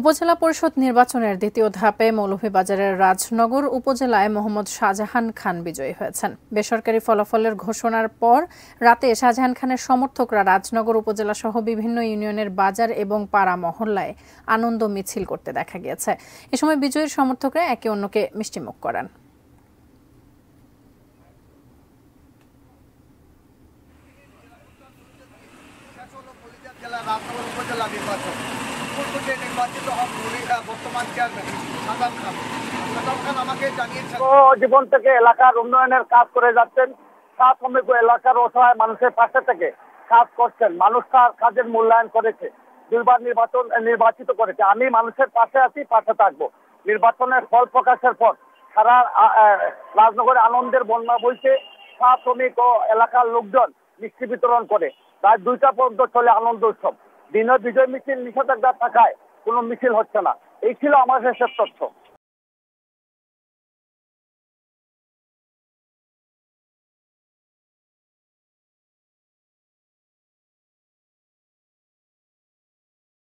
উপজেলা পরিষদ নির্বাচনের দ্বিতীয় ধাপে মৌলভীবাজারের রাজনগর উপজেলায় মোহাম্মদ শাহজাহান খান বিজয়ী হয়েছেন। বেসরকারি ফলাফলের ঘোষণার পর রাতে শাহজাহান খানের সমর্থকরা রাজনগর উপজেলা সহ বিভিন্ন ইউনিয়নের বাজার এবং পাড়া মহল্লায় আনন্দ মিছিল করতে দেখা গিয়েছে। এ সময় বিজয়ীর সমর্থকরা একে অন্যকে মিষ্টিমুখ করেন। জীবন থেকে এলাকার উন্নয়নের কাজ করে যাচ্ছেন। প্রাথমিক এলাকার অসহায় মানুষের পাশে থেকে কাজ করছেন। মানুষ তার কাজের মূল্যায়ন করেছে, দুইবার নির্বাচিত করেছে। আমি মানুষের পাশে আছি, পাশে থাকবো। নির্বাচনের ফল প্রকাশের পর সারা রাজনগরে আনন্দের বন্যা বইছে। প্রাথমিক ও এলাকার লোকজন মিষ্টি বিতরণ করে রাত 2টা পর্যন্ত চলে আনন্দ উৎসব। দিনে বিজয় মিছিল নিষেধাজ্ঞা থাকায় কোনো মিছিল হচ্ছে না। এই ছিল আমার শেষের তথ্য।